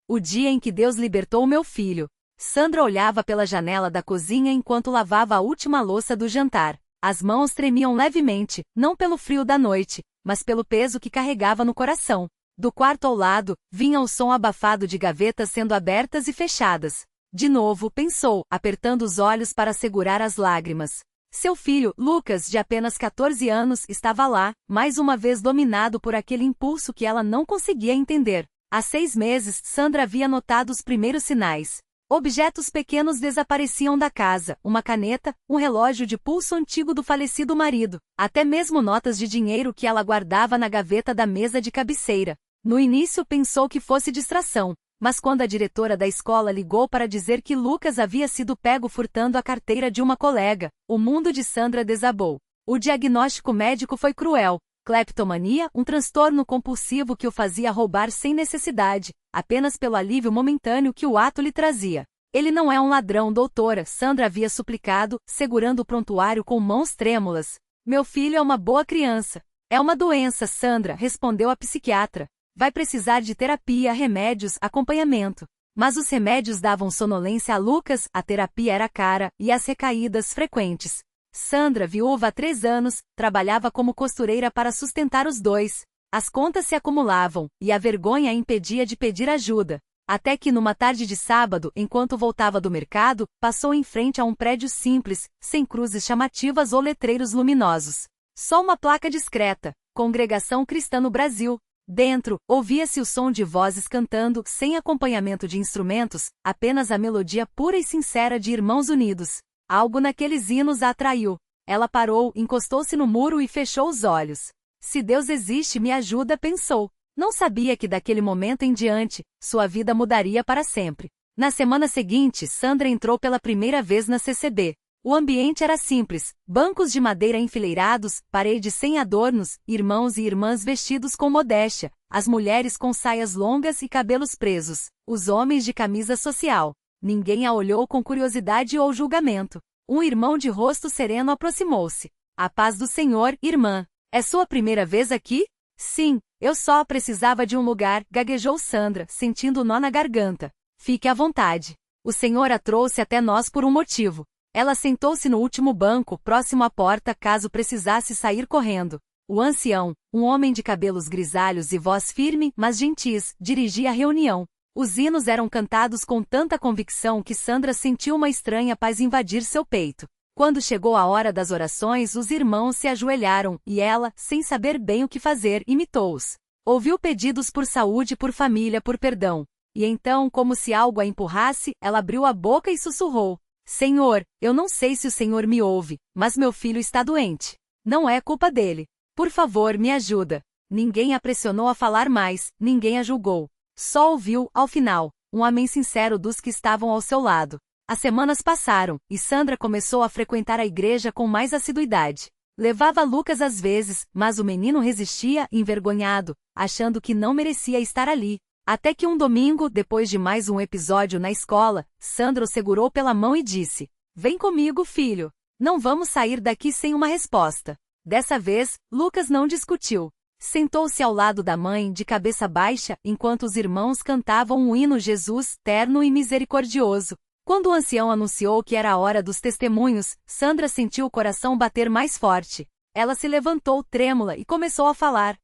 o dia em que Deus libertou meu filho. Sandra olhava pela janela da cozinha enquanto lavava a última louça do jantar. As mãos tremiam levemente, não pelo frio da noite, mas pelo peso que carregava no coração. Do quarto ao lado, vinha o som abafado de gavetas sendo abertas e fechadas. De novo, pensou, apertando os olhos para segurar as lágrimas. Seu filho, Lucas, de apenas 14 anos, estava lá, mais uma vez dominado por aquele impulso que ela não conseguia entender. Há 6 meses, Sandra havia notado os primeiros sinais. Objetos pequenos desapareciam da casa, uma caneta, um relógio de pulso antigo do falecido marido, até mesmo notas de dinheiro que ela guardava na gaveta da mesa de cabeceira. No início pensou que fosse distração, mas quando a diretora da escola ligou para dizer que Lucas havia sido pego furtando a carteira de uma colega, o mundo de Sandra desabou. O diagnóstico médico foi cruel. Cleptomania, um transtorno compulsivo que o fazia roubar sem necessidade, apenas pelo alívio momentâneo que o ato lhe trazia. Ele não é um ladrão, doutora, Sandra havia suplicado, segurando o prontuário com mãos trêmulas. Meu filho é uma boa criança. É uma doença, Sandra, respondeu a psiquiatra. Vai precisar de terapia, remédios, acompanhamento. Mas os remédios davam sonolência a Lucas, a terapia era cara, e as recaídas frequentes. Sandra, viúva há 3 anos, trabalhava como costureira para sustentar os dois. As contas se acumulavam, e a vergonha a impedia de pedir ajuda. Até que numa tarde de sábado, enquanto voltava do mercado, passou em frente a um prédio simples, sem cruzes chamativas ou letreiros luminosos. Só uma placa discreta, Congregação Cristã no Brasil. Dentro, ouvia-se o som de vozes cantando, sem acompanhamento de instrumentos, apenas a melodia pura e sincera de Irmãos Unidos. Algo naqueles hinos a atraiu. Ela parou, encostou-se no muro e fechou os olhos. Se Deus existe, me ajuda, pensou. Não sabia que daquele momento em diante, sua vida mudaria para sempre. Na semana seguinte, Sandra entrou pela primeira vez na CCB. O ambiente era simples, bancos de madeira enfileirados, paredes sem adornos, irmãos e irmãs vestidos com modéstia, as mulheres com saias longas e cabelos presos, os homens de camisa social. Ninguém a olhou com curiosidade ou julgamento. Um irmão de rosto sereno aproximou-se. A paz do Senhor, irmã. É sua primeira vez aqui? Sim, eu só precisava de um lugar, gaguejou Sandra, sentindo o nó na garganta. Fique à vontade. O Senhor a trouxe até nós por um motivo. Ela sentou-se no último banco, próximo à porta, caso precisasse sair correndo. O ancião, um homem de cabelos grisalhos e voz firme, mas gentis, dirigia a reunião. Os hinos eram cantados com tanta convicção que Sandra sentiu uma estranha paz invadir seu peito. Quando chegou a hora das orações, os irmãos se ajoelharam, e ela, sem saber bem o que fazer, imitou-os. Ouviu pedidos por saúde, por família, por perdão. E então, como se algo a empurrasse, ela abriu a boca e sussurrou. Senhor, eu não sei se o Senhor me ouve, mas meu filho está doente. Não é culpa dele. Por favor, me ajuda. Ninguém a pressionou a falar mais, ninguém a julgou. Só ouviu, ao final, um amém sincero dos que estavam ao seu lado. As semanas passaram, e Sandra começou a frequentar a igreja com mais assiduidade. Levava Lucas às vezes, mas o menino resistia, envergonhado, achando que não merecia estar ali. Até que um domingo, depois de mais um episódio na escola, Sandra o segurou pela mão e disse: Vem comigo, filho. Não vamos sair daqui sem uma resposta. Dessa vez, Lucas não discutiu. Sentou-se ao lado da mãe, de cabeça baixa, enquanto os irmãos cantavam um hino Jesus, terno e misericordioso. Quando o ancião anunciou que era a hora dos testemunhos, Sandra sentiu o coração bater mais forte. Ela se levantou trêmula e começou a falar.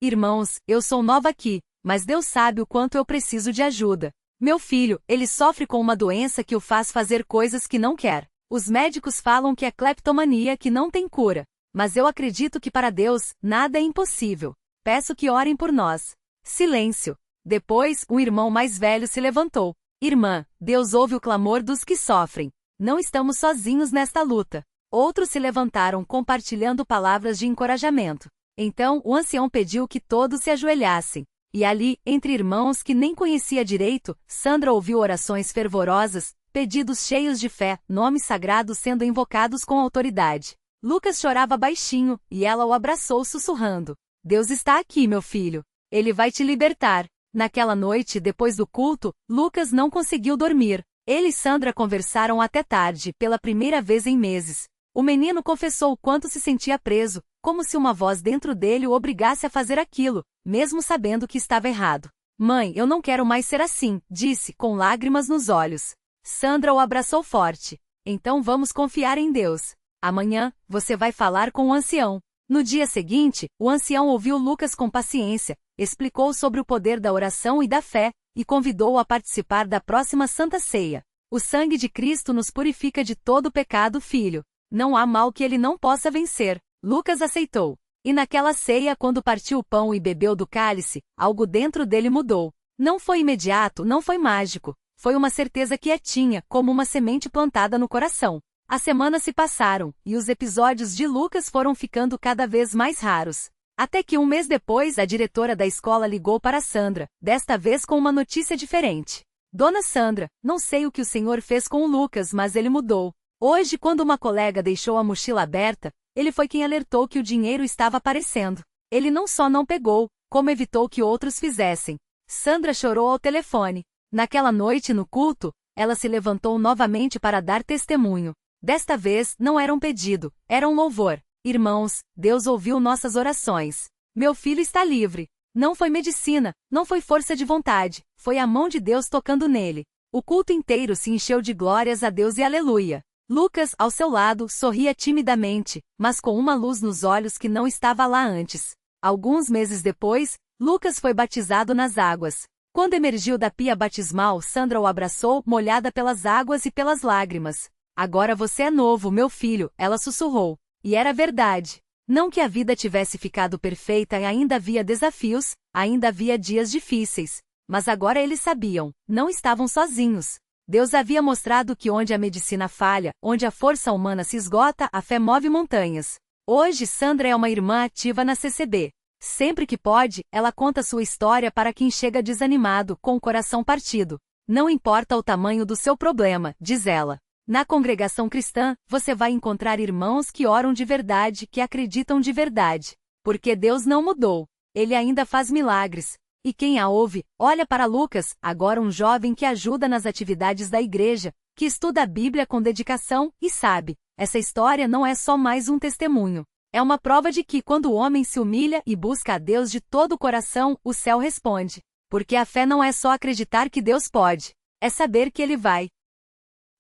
Irmãos, eu sou nova aqui, mas Deus sabe o quanto eu preciso de ajuda. Meu filho, ele sofre com uma doença que o faz fazer coisas que não quer. Os médicos falam que é cleptomania, que não tem cura. Mas eu acredito que para Deus, nada é impossível. Peço que orem por nós. Silêncio. Depois, um irmão mais velho se levantou. Irmã, Deus ouve o clamor dos que sofrem. Não estamos sozinhos nesta luta. Outros se levantaram compartilhando palavras de encorajamento. Então, o ancião pediu que todos se ajoelhassem. E ali, entre irmãos que nem conhecia direito, Sandra ouviu orações fervorosas, pedidos cheios de fé, nomes sagrados sendo invocados com autoridade. Lucas chorava baixinho, e ela o abraçou sussurrando. Deus está aqui, meu filho. Ele vai te libertar. Naquela noite, depois do culto, Lucas não conseguiu dormir. Ele e Sandra conversaram até tarde, pela primeira vez em meses. O menino confessou o quanto se sentia preso, como se uma voz dentro dele o obrigasse a fazer aquilo, mesmo sabendo que estava errado. Mãe, eu não quero mais ser assim, disse, com lágrimas nos olhos. Sandra o abraçou forte. Então vamos confiar em Deus. Amanhã, você vai falar com o ancião. No dia seguinte, o ancião ouviu Lucas com paciência, explicou sobre o poder da oração e da fé, e convidou-o a participar da próxima Santa Ceia. O sangue de Cristo nos purifica de todo pecado, filho. Não há mal que ele não possa vencer. Lucas aceitou. E naquela ceia, quando partiu o pão e bebeu do cálice, algo dentro dele mudou. Não foi imediato, não foi mágico. Foi uma certeza quietinha, como uma semente plantada no coração. As semanas se passaram, e os episódios de Lucas foram ficando cada vez mais raros. Até que um mês depois, a diretora da escola ligou para Sandra, desta vez com uma notícia diferente. Dona Sandra, não sei o que o senhor fez com o Lucas, mas ele mudou. Hoje, quando uma colega deixou a mochila aberta, ele foi quem alertou que o dinheiro estava aparecendo. Ele não só não pegou, como evitou que outros fizessem. Sandra chorou ao telefone. Naquela noite no culto, ela se levantou novamente para dar testemunho. Desta vez, não era um pedido, era um louvor. Irmãos, Deus ouviu nossas orações. Meu filho está livre. Não foi medicina, não foi força de vontade, foi a mão de Deus tocando nele. O culto inteiro se encheu de glórias a Deus e aleluia. Lucas, ao seu lado, sorria timidamente, mas com uma luz nos olhos que não estava lá antes. Alguns meses depois, Lucas foi batizado nas águas. Quando emergiu da pia batismal, Sandra o abraçou, molhada pelas águas e pelas lágrimas. Agora você é novo, meu filho, ela sussurrou. E era verdade. Não que a vida tivesse ficado perfeita e ainda havia desafios, ainda havia dias difíceis. Mas agora eles sabiam, não estavam sozinhos. Deus havia mostrado que onde a medicina falha, onde a força humana se esgota, a fé move montanhas. Hoje Sandra é uma irmã ativa na CCB. Sempre que pode, ela conta sua história para quem chega desanimado, com o coração partido. Não importa o tamanho do seu problema, diz ela. Na congregação cristã, você vai encontrar irmãos que oram de verdade, que acreditam de verdade. Porque Deus não mudou. Ele ainda faz milagres. E quem a ouve, olha para Lucas, agora um jovem que ajuda nas atividades da igreja, que estuda a Bíblia com dedicação, e sabe, essa história não é só mais um testemunho. É uma prova de que quando o homem se humilha e busca a Deus de todo o coração, o céu responde. Porque a fé não é só acreditar que Deus pode, é saber que Ele vai.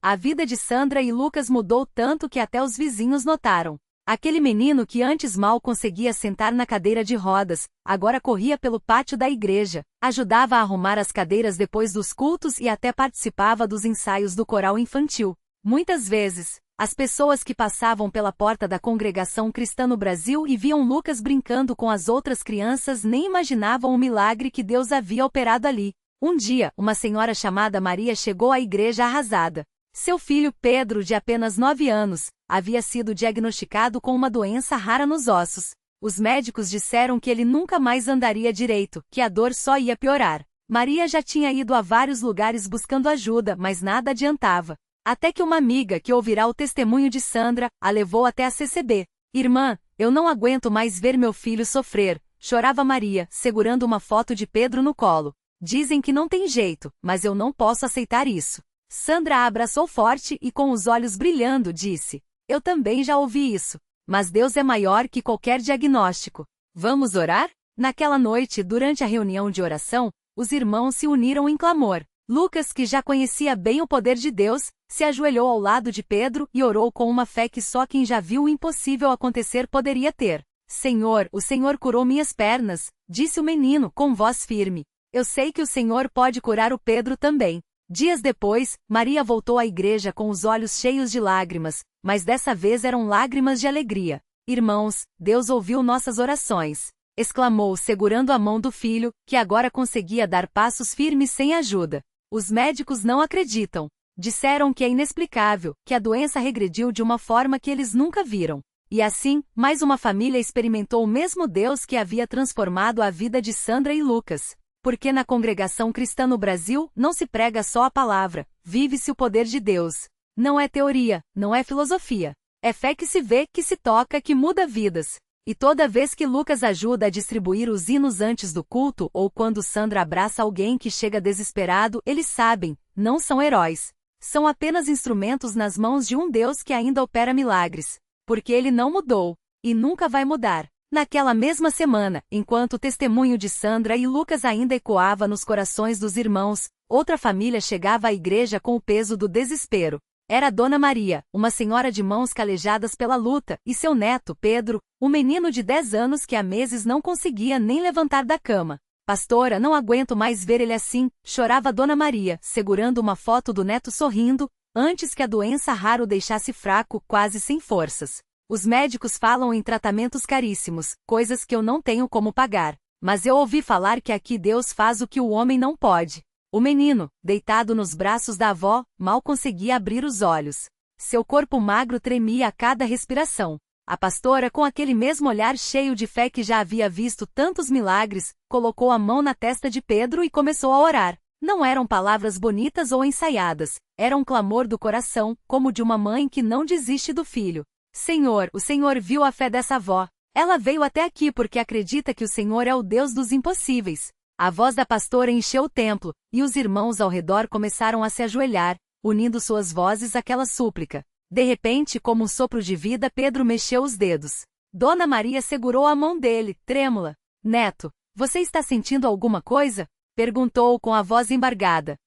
A vida de Sandra e Lucas mudou tanto que até os vizinhos notaram. Aquele menino que antes mal conseguia sentar na cadeira de rodas, agora corria pelo pátio da igreja, ajudava a arrumar as cadeiras depois dos cultos e até participava dos ensaios do coral infantil. Muitas vezes, as pessoas que passavam pela porta da congregação cristã no Brasil e viam Lucas brincando com as outras crianças nem imaginavam o milagre que Deus havia operado ali. Um dia, uma senhora chamada Maria chegou à igreja arrasada. Seu filho Pedro, de apenas 9 anos, havia sido diagnosticado com uma doença rara nos ossos. Os médicos disseram que ele nunca mais andaria direito, que a dor só ia piorar. Maria já tinha ido a vários lugares buscando ajuda, mas nada adiantava. Até que uma amiga que ouvirá o testemunho de Sandra, a levou até a CCB. Irmã, eu não aguento mais ver meu filho sofrer, chorava Maria, segurando uma foto de Pedro no colo. Dizem que não tem jeito, mas eu não posso aceitar isso. Sandra a abraçou forte e com os olhos brilhando disse, eu também já ouvi isso, mas Deus é maior que qualquer diagnóstico. Vamos orar? Naquela noite, durante a reunião de oração, os irmãos se uniram em clamor. Lucas, que já conhecia bem o poder de Deus, se ajoelhou ao lado de Pedro e orou com uma fé que só quem já viu o impossível acontecer poderia ter. Senhor, o Senhor curou minhas pernas, disse o menino com voz firme. Eu sei que o Senhor pode curar o Pedro também. Dias depois, Maria voltou à igreja com os olhos cheios de lágrimas, mas dessa vez eram lágrimas de alegria. Irmãos, Deus ouviu nossas orações, exclamou segurando a mão do filho, que agora conseguia dar passos firmes sem ajuda. Os médicos não acreditam. Disseram que é inexplicável, que a doença regrediu de uma forma que eles nunca viram. E assim, mais uma família experimentou o mesmo Deus que havia transformado a vida de Sandra e Lucas. Porque na congregação cristã no Brasil, não se prega só a palavra, vive-se o poder de Deus. Não é teoria, não é filosofia. É fé que se vê, que se toca, que muda vidas. E toda vez que Lucas ajuda a distribuir os hinos antes do culto ou quando Sandra abraça alguém que chega desesperado, eles sabem, não são heróis. São apenas instrumentos nas mãos de um Deus que ainda opera milagres. Porque Ele não mudou. E nunca vai mudar. Naquela mesma semana, enquanto o testemunho de Sandra e Lucas ainda ecoava nos corações dos irmãos, outra família chegava à igreja com o peso do desespero. Era Dona Maria, uma senhora de mãos calejadas pela luta, e seu neto, Pedro, um menino de 10 anos que há meses não conseguia nem levantar da cama. Pastora, não aguento mais ver ele assim, chorava Dona Maria, segurando uma foto do neto sorrindo, antes que a doença rara o deixasse fraco, quase sem forças. Os médicos falam em tratamentos caríssimos, coisas que eu não tenho como pagar. Mas eu ouvi falar que aqui Deus faz o que o homem não pode. O menino, deitado nos braços da avó, mal conseguia abrir os olhos. Seu corpo magro tremia a cada respiração. A pastora, com aquele mesmo olhar cheio de fé que já havia visto tantos milagres, colocou a mão na testa de Pedro e começou a orar. Não eram palavras bonitas ou ensaiadas, era um clamor do coração, como de uma mãe que não desiste do filho. Senhor, o Senhor viu a fé dessa avó. Ela veio até aqui porque acredita que o Senhor é o Deus dos impossíveis. A voz da pastora encheu o templo, e os irmãos ao redor começaram a se ajoelhar, unindo suas vozes àquela súplica. De repente, como um sopro de vida, Pedro mexeu os dedos. Dona Maria segurou a mão dele, trêmula. Neto, você está sentindo alguma coisa? Perguntou com a voz embargada.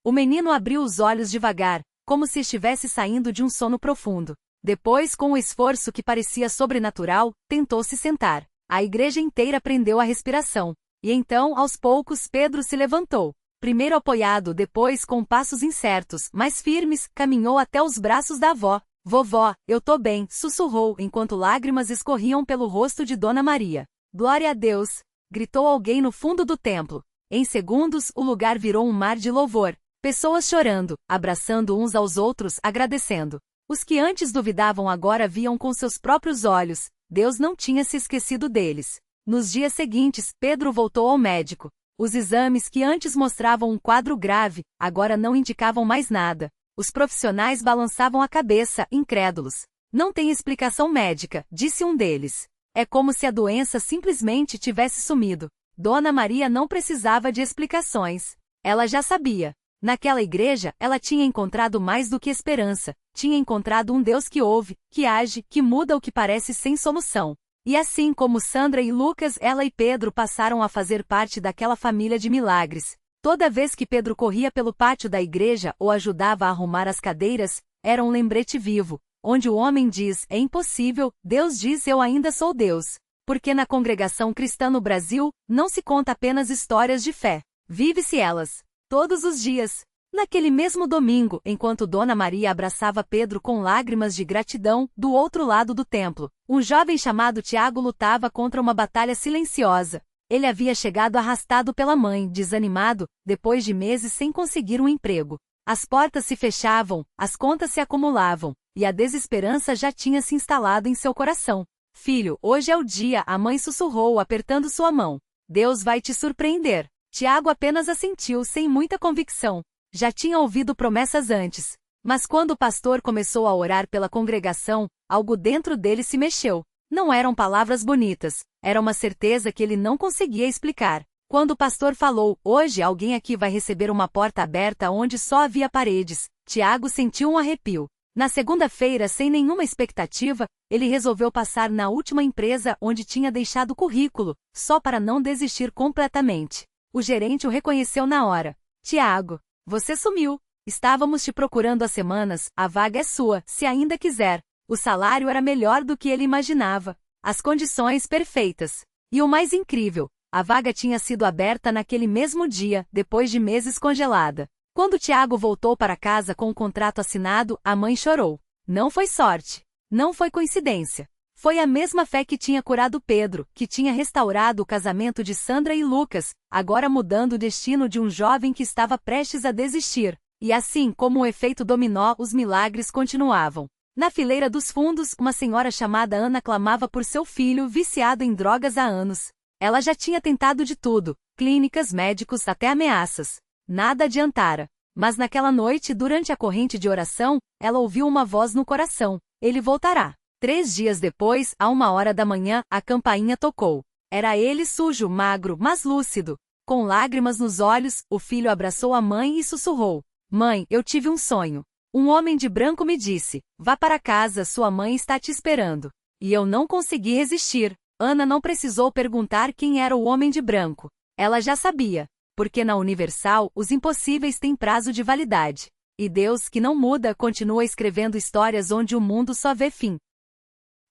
O menino abriu os olhos devagar, como se estivesse saindo de um sono profundo. Depois, com um esforço que parecia sobrenatural, tentou se sentar. A igreja inteira prendeu a respiração. E então, aos poucos, Pedro se levantou. Primeiro apoiado, depois com passos incertos, mas firmes, caminhou até os braços da avó. Vovó, eu tô bem, sussurrou, enquanto lágrimas escorriam pelo rosto de Dona Maria. Glória a Deus! Gritou alguém no fundo do templo. Em segundos, o lugar virou um mar de louvor. Pessoas chorando, abraçando uns aos outros, agradecendo. Os que antes duvidavam agora viam com seus próprios olhos. Deus não tinha se esquecido deles. Nos dias seguintes, Pedro voltou ao médico. Os exames que antes mostravam um quadro grave, agora não indicavam mais nada. Os profissionais balançavam a cabeça, incrédulos. Não tem explicação médica, disse um deles. É como se a doença simplesmente tivesse sumido. Dona Maria não precisava de explicações. Ela já sabia. Naquela igreja, ela tinha encontrado mais do que esperança. Tinha encontrado um Deus que ouve, que age, que muda o que parece sem solução. E assim como Sandra e Lucas, ela e Pedro passaram a fazer parte daquela família de milagres. Toda vez que Pedro corria pelo pátio da igreja ou ajudava a arrumar as cadeiras, era um lembrete vivo, onde o homem diz, é impossível, Deus diz, eu ainda sou Deus. Porque na congregação cristã no Brasil, não se conta apenas histórias de fé. Vive-se elas. Todos os dias. Naquele mesmo domingo, enquanto Dona Maria abraçava Pedro com lágrimas de gratidão, do outro lado do templo, um jovem chamado Tiago lutava contra uma batalha silenciosa. Ele havia chegado arrastado pela mãe, desanimado, depois de meses sem conseguir um emprego. As portas se fechavam, as contas se acumulavam, e a desesperança já tinha se instalado em seu coração. Filho, hoje é o dia, a mãe sussurrou, apertando sua mão. Deus vai te surpreender. Tiago apenas assentiu sem muita convicção. Já tinha ouvido promessas antes. Mas quando o pastor começou a orar pela congregação, algo dentro dele se mexeu. Não eram palavras bonitas, era uma certeza que ele não conseguia explicar. Quando o pastor falou, hoje alguém aqui vai receber uma porta aberta onde só havia paredes, Tiago sentiu um arrepio. Na segunda-feira, sem nenhuma expectativa, ele resolveu passar na última empresa onde tinha deixado o currículo, só para não desistir completamente. O gerente o reconheceu na hora. Tiago, você sumiu. Estávamos te procurando há semanas, a vaga é sua, se ainda quiser. O salário era melhor do que ele imaginava. As condições perfeitas. E o mais incrível, a vaga tinha sido aberta naquele mesmo dia, depois de meses congelada. Quando Tiago voltou para casa com o contrato assinado, a mãe chorou. Não foi sorte. Não foi coincidência. Foi a mesma fé que tinha curado Pedro, que tinha restaurado o casamento de Sandra e Lucas, agora mudando o destino de um jovem que estava prestes a desistir. E assim como o efeito dominó, os milagres continuavam. Na fileira dos fundos, uma senhora chamada Ana clamava por seu filho viciado em drogas há anos. Ela já tinha tentado de tudo, clínicas, médicos, até ameaças. Nada adiantara. Mas naquela noite, durante a corrente de oração, ela ouviu uma voz no coração. Ele voltará. 3 dias depois, à 1h da manhã, a campainha tocou. Era ele sujo, magro, mas lúcido. Com lágrimas nos olhos, o filho abraçou a mãe e sussurrou. Mãe, eu tive um sonho. Um homem de branco me disse, vá para casa, sua mãe está te esperando. E eu não consegui resistir. Ana não precisou perguntar quem era o homem de branco. Ela já sabia. Porque na Universal, os impossíveis têm prazo de validade. E Deus, que não muda, continua escrevendo histórias onde o mundo só vê fim.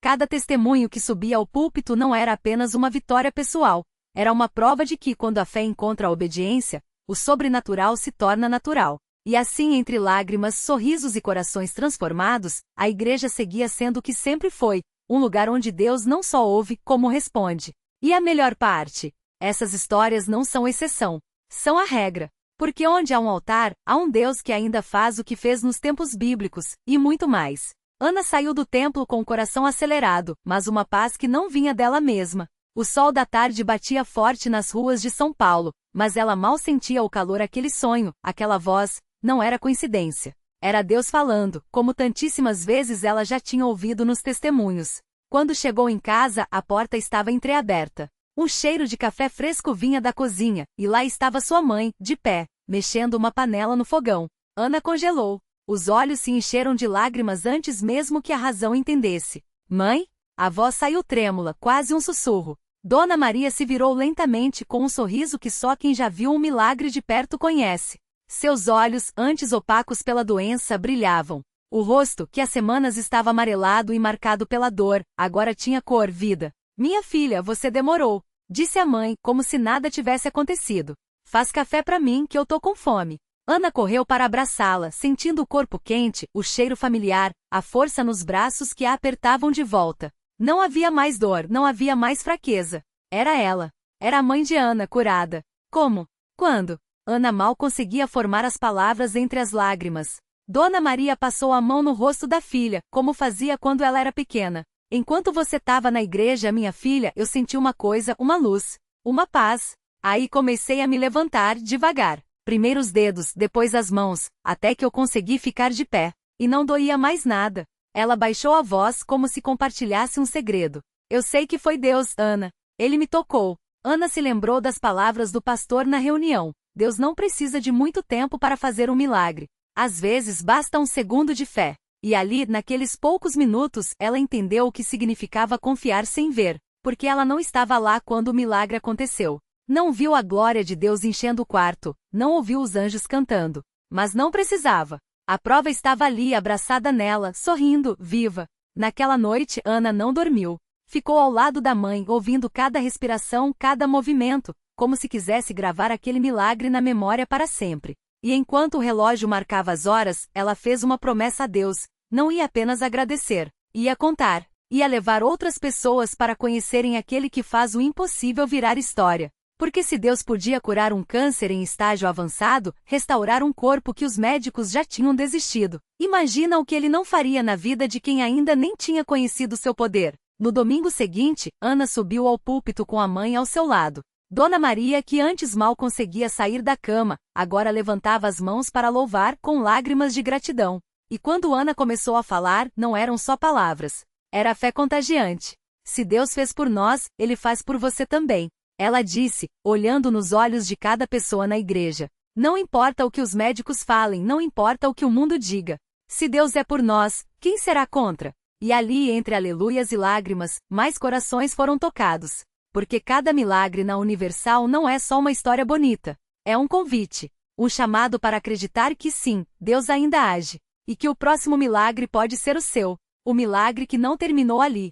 Cada testemunho que subia ao púlpito não era apenas uma vitória pessoal. Era uma prova de que, quando a fé encontra a obediência, o sobrenatural se torna natural. E assim, entre lágrimas, sorrisos e corações transformados, a igreja seguia sendo o que sempre foi, um lugar onde Deus não só ouve, como responde. E a melhor parte? Essas histórias não são exceção. São a regra. Porque onde há um altar, há um Deus que ainda faz o que fez nos tempos bíblicos, e muito mais. Ana saiu do templo com o coração acelerado, mas uma paz que não vinha dela mesma. O sol da tarde batia forte nas ruas de São Paulo, mas ela mal sentia o calor daquele sonho, aquela voz. Não era coincidência. Era Deus falando, como tantíssimas vezes ela já tinha ouvido nos testemunhos. Quando chegou em casa, a porta estava entreaberta. Um cheiro de café fresco vinha da cozinha, e lá estava sua mãe, de pé, mexendo uma panela no fogão. Ana congelou. Os olhos se encheram de lágrimas antes mesmo que a razão entendesse. Mãe? A voz saiu trêmula, quase um sussurro. Dona Maria se virou lentamente com um sorriso que só quem já viu um milagre de perto conhece. Seus olhos, antes opacos pela doença, brilhavam. O rosto, que há semanas estava amarelado e marcado pela dor, agora tinha cor, vida. Minha filha, você demorou, disse a mãe, como se nada tivesse acontecido. Faz café para mim, que eu tô com fome. Ana correu para abraçá-la, sentindo o corpo quente, o cheiro familiar, a força nos braços que a apertavam de volta. Não havia mais dor, não havia mais fraqueza. Era ela. Era a mãe de Ana, curada. Como? Quando? Ana mal conseguia formar as palavras entre as lágrimas. Dona Maria passou a mão no rosto da filha, como fazia quando ela era pequena. Enquanto você estava na igreja, minha filha, eu senti uma coisa, uma luz, uma paz. Aí comecei a me levantar, devagar. Primeiro os dedos, depois as mãos, até que eu consegui ficar de pé. E não doía mais nada. Ela baixou a voz como se compartilhasse um segredo. Eu sei que foi Deus, Ana. Ele me tocou. Ana se lembrou das palavras do pastor na reunião. Deus não precisa de muito tempo para fazer um milagre. Às vezes basta um segundo de fé. E ali, naqueles poucos minutos, ela entendeu o que significava confiar sem ver, porque ela não estava lá quando o milagre aconteceu. Não viu a glória de Deus enchendo o quarto, não ouviu os anjos cantando. Mas não precisava. A prova estava ali, abraçada nela, sorrindo, viva. Naquela noite, Ana não dormiu. Ficou ao lado da mãe, ouvindo cada respiração, cada movimento, como se quisesse gravar aquele milagre na memória para sempre. E enquanto o relógio marcava as horas, ela fez uma promessa a Deus. Não ia apenas agradecer, ia contar, ia levar outras pessoas para conhecerem aquele que faz o impossível virar história. Porque se Deus podia curar um câncer em estágio avançado, restaurar um corpo que os médicos já tinham desistido, imagina o que ele não faria na vida de quem ainda nem tinha conhecido seu poder. No domingo seguinte, Ana subiu ao púlpito com a mãe ao seu lado. Dona Maria, que antes mal conseguia sair da cama, agora levantava as mãos para louvar com lágrimas de gratidão. E quando Ana começou a falar, não eram só palavras. Era a fé contagiante. Se Deus fez por nós, Ele faz por você também. Ela disse, olhando nos olhos de cada pessoa na igreja. Não importa o que os médicos falem, não importa o que o mundo diga. Se Deus é por nós, quem será contra? E ali, entre aleluias e lágrimas, mais corações foram tocados. Porque cada milagre na Universal não é só uma história bonita. É um convite. Um chamado para acreditar que sim, Deus ainda age. E que o próximo milagre pode ser o seu. O milagre que não terminou ali.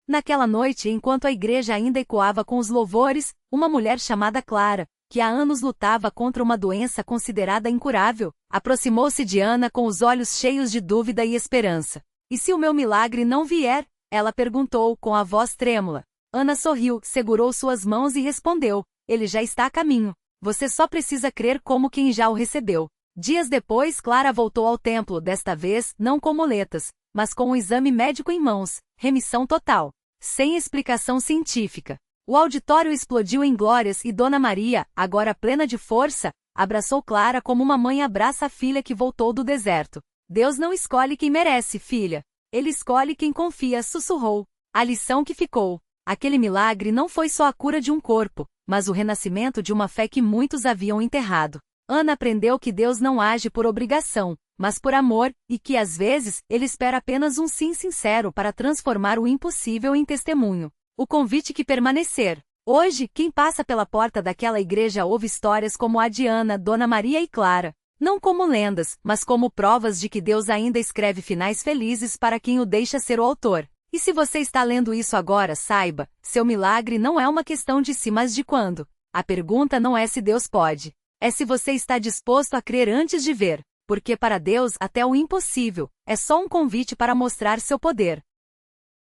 Naquela noite, enquanto a igreja ainda ecoava com os louvores, uma mulher chamada Clara, que há anos lutava contra uma doença considerada incurável, aproximou-se de Ana com os olhos cheios de dúvida e esperança. E se o meu milagre não vier? Ela perguntou com a voz trêmula. Ana sorriu, segurou suas mãos e respondeu, ele já está a caminho. Você só precisa crer como quem já o recebeu. Dias depois, Clara voltou ao templo, desta vez, não com muletas, mas com um exame médico em mãos, remissão total. Sem explicação científica. O auditório explodiu em glórias e Dona Maria, agora plena de força, abraçou Clara como uma mãe abraça a filha que voltou do deserto. Deus não escolhe quem merece, filha. Ele escolhe quem confia, sussurrou. A lição que ficou. Aquele milagre não foi só a cura de um corpo, mas o renascimento de uma fé que muitos haviam enterrado. Ana aprendeu que Deus não age por obrigação, mas por amor, e que às vezes, Ele espera apenas um sim sincero para transformar o impossível em testemunho. O convite que permanecer. Hoje, quem passa pela porta daquela igreja ouve histórias como a de Ana, Dona Maria e Clara. Não como lendas, mas como provas de que Deus ainda escreve finais felizes para quem o deixa ser o autor. E se você está lendo isso agora, saiba, seu milagre não é uma questão de se mas de quando. A pergunta não é se Deus pode. É se você está disposto a crer antes de ver. Porque para Deus até o impossível é só um convite para mostrar seu poder.